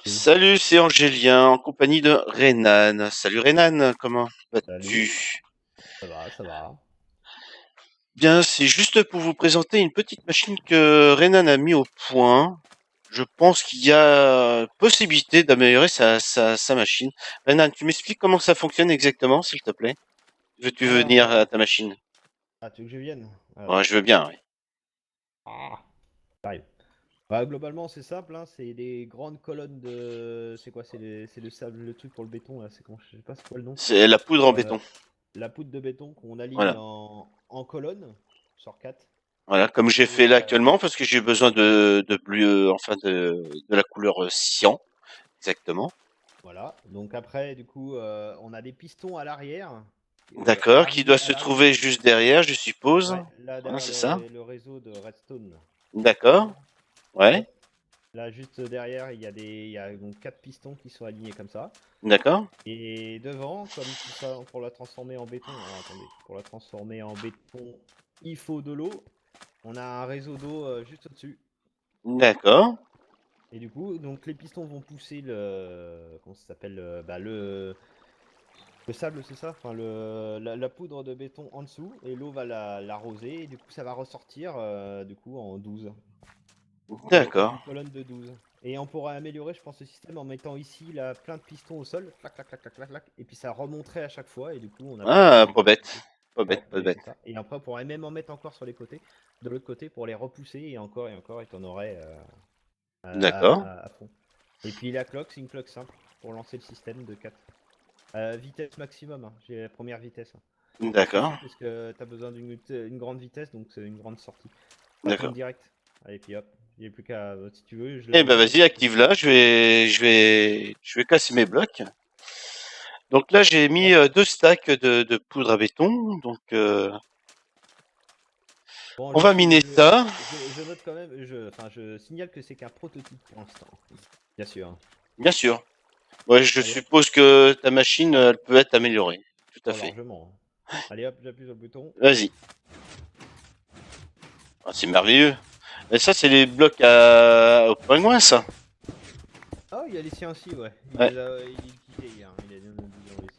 Oui, Salut, c'est Angélien en compagnie de Renan. Salut Renan, comment salut, vas-tu? ça va, ça va. Bien, c'est juste pour vous présenter une petite machine que Renan a mis au point. Je pense qu'il y a possibilité d'améliorer sa machine. Renan, tu m'expliques comment ça fonctionne exactement, s'il te plaît? Veux-tu Alors, venir à ta machine? tu veux que je vienne? Ouais, Alors, je veux bien, oui. ah, j'arrive. Bah, globalement, c'est simple, hein, c'est des grandes colonnes de. C'est quoi? C'est le sable, le truc pour le béton, là, c'est comment? Je sais pas c'est quoi le nom. C'est la poudre en Euh, béton. la poudre de béton qu'on aligne Voilà. en colonne sur 4. Voilà, comme j'ai fait Et là actuellement, parce que j'ai besoin de bleu, enfin de la couleur cyan, exactement. voilà. Donc après, du coup, on a des pistons à l'arrière. À D'accord, qui doit l'arrivée, à se l'arrivée trouver du. juste derrière, je suppose. Ouais, là Voilà, derrière c'est ça. le réseau de Redstone. D'accord. Ouais. Hop. Là, juste derrière, il y a donc 4 pistons qui sont alignés comme ça. D'accord. Et devant, comme tout ça, pour la transformer en béton, alors attendez, pour la transformer en béton, il faut de l'eau. On a un réseau d'eau juste au-dessus. D'accord. Et du coup, donc les pistons vont pousser le, comment ça s'appelle, le sable, c'est ça, enfin la poudre de béton en dessous, et l'eau va l'arroser, et du coup ça va ressortir du coup en 12. D'accord. Une colonne de 12. Et on pourrait améliorer, je pense, le système en mettant ici là, plein de pistons au sol, clac, clac, clac, clac, clac, clac, et puis ça remonterait à chaque fois, et du coup on a plus Ah, pas d'électricité. bête. Pas Ouais, bête, pas et c'est bête. ça. Et après on pourrait même en mettre encore sur les côtés, de l'autre côté, pour les repousser, et encore, et t'en aurais D'accord. à fond. Et puis la cloque, c'est une cloque simple pour lancer le système de 4. Vitesse maximum, hein. J'ai la première vitesse, hein. Ça D'accord. suffit parce que t'as besoin une grande vitesse, donc c'est une grande sortie. Ça tourne D'accord. direct. Allez, puis hop, il n'y a plus qu'à. Si tu veux, je Eh ben l'allume. vas-y, active-la. Je vais casser mes blocs. Donc là, j'ai mis Hop. 2 stacks de poudre à béton. Donc Bon, on va miner ça. je note quand même, enfin, je signale que c'est qu'un prototype pour l'instant. Bien sûr, hein. Bien sûr. Ouais, je Allez hop, suppose que ta machine, elle peut être améliorée. Tout à oh, fait. largement, hein. Allez hop, j'appuie sur le bouton. Vas-y. Ah, c'est merveilleux. Mais ça, c'est les blocs au pingouin, ça. Ah, il y a les siens aussi, ouais. Ouais. Il est quitté hier, il a donné aussi.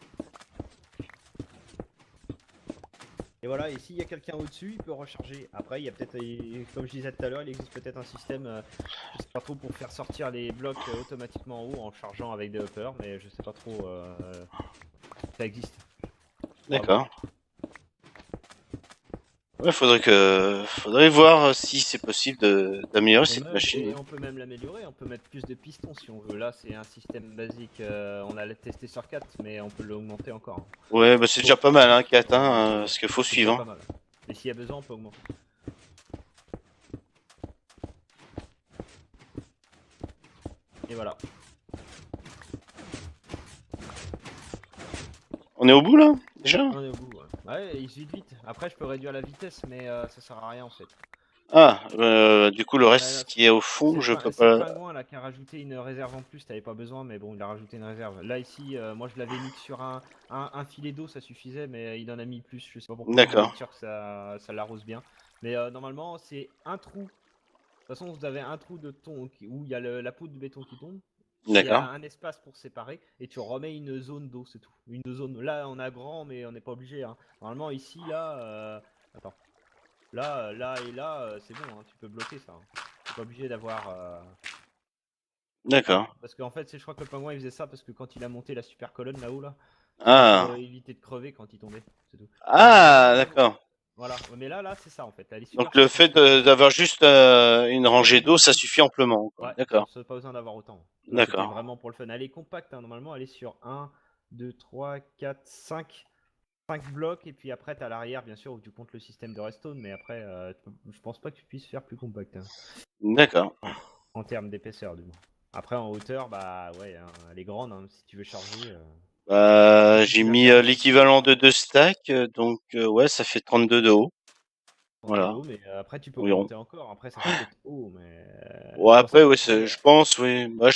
Et voilà, et s'il y a quelqu'un au-dessus, il peut recharger. Après, il y a peut-être, comme je disais tout à l'heure, il existe peut-être un système, je sais pas trop, pour faire sortir les blocs automatiquement en haut en chargeant avec des hoppers, mais je sais pas trop, ça existe. Faudra voir. D'accord. Ouais, faudrait voir si c'est possible d'améliorer cette machine. On peut même l'améliorer, on peut mettre plus de pistons si on veut. Là, c'est un système basique, on a testé sur 4, mais on peut l'augmenter encore, hein. Ouais, bah c'est déjà Faut- pas mal, hein, 4, hein, parce qu'il faut C'est déjà suivre, hein. pas mal. Et s'il y a besoin, on peut augmenter. Et voilà. On est au bout, là, déjà? On est au bout, ouais. Ouais, il se vide vite. Après, je peux réduire la vitesse, mais ça sert à rien en fait. Ah, du coup, le Là, reste qui est au fond, je peux c'est le pas... pingouin là qui a rajouté une réserve en plus, t'avais pas besoin, mais bon, il a rajouté une réserve. Là, ici, moi je l'avais mis que sur un filet d'eau, ça suffisait, mais il en a mis plus, je sais pas pourquoi, il voulait D'accord, être sûr que ça l'arrose bien. Mais normalement, c'est un trou. De toute façon, vous avez un trou de ton où il y a la poudre de béton qui tombe. Il y a d'accord, un espace pour séparer et tu remets une zone d'eau, c'est tout. Une zone. Là, on a grand, mais on n'est pas obligé, hein. Normalement, ici, là, attends. Là, là et là, c'est bon, hein, tu peux bloquer ça, hein. T'es pas obligé d'avoir. d'accord. Parce qu'en fait, je crois que le pingouin il faisait ça parce que quand il a monté la super colonne là-haut, là, c'était pour Ah, éviter de crever quand il tombait, c'est tout. Mais ah, normalement, d'accord. voilà. Mais là, c'est ça en fait. Elle est super Donc le fait compacte. d'avoir juste une Une rangée rangée d'eau, ça d'eau. suffit amplement, quoi. Ouais, D'accord, pas besoin d'avoir autant. Là, c'était d'accord, vraiment pour le fun. Elle est compacte, hein, normalement, elle est sur un 2 3 4 5 blocs. Et puis après, t'as l'arrière, bien sûr, où tu comptes le système de redstone. Mais après, je pense pas que tu puisses faire plus compact, hein, d'accord. en termes d'épaisseur, du moins. Après, en hauteur, bah ouais, hein, elle est grande, hein, si tu veux charger. Après, si J'ai tu viens mis faire des tutos, l'équivalent de 2 stacks, donc ouais, ça fait 32 de haut. 32 de Voilà, haut, mais après, tu peux environ. augmenter encore. Après, ça fait peut-être haut, mais Bon, c'est pour ça après, que ouais, après, je pense, oui. Bah,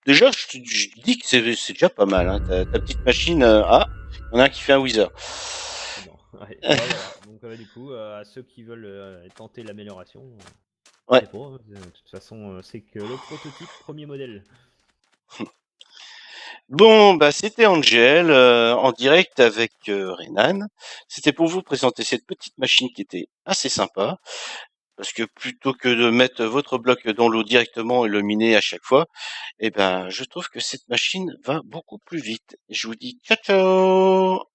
déjà, je dis que c'est déjà pas mal, hein. Ta petite machine, ah, il y en a un qui fait un Wither. non. Ouais, bah voilà. Donc, du coup, à ceux qui veulent tenter l'amélioration, Ouais, c'est pas, hein. De toute façon, c'est que le prototype, premier modèle. Bon, bah c'était Angel en direct avec Renan. C'était pour vous présenter cette petite machine qui était assez sympa. Parce que plutôt que de mettre votre bloc dans l'eau directement et le miner à chaque fois, eh ben, je trouve que cette machine va beaucoup plus vite. Je vous dis ciao ciao!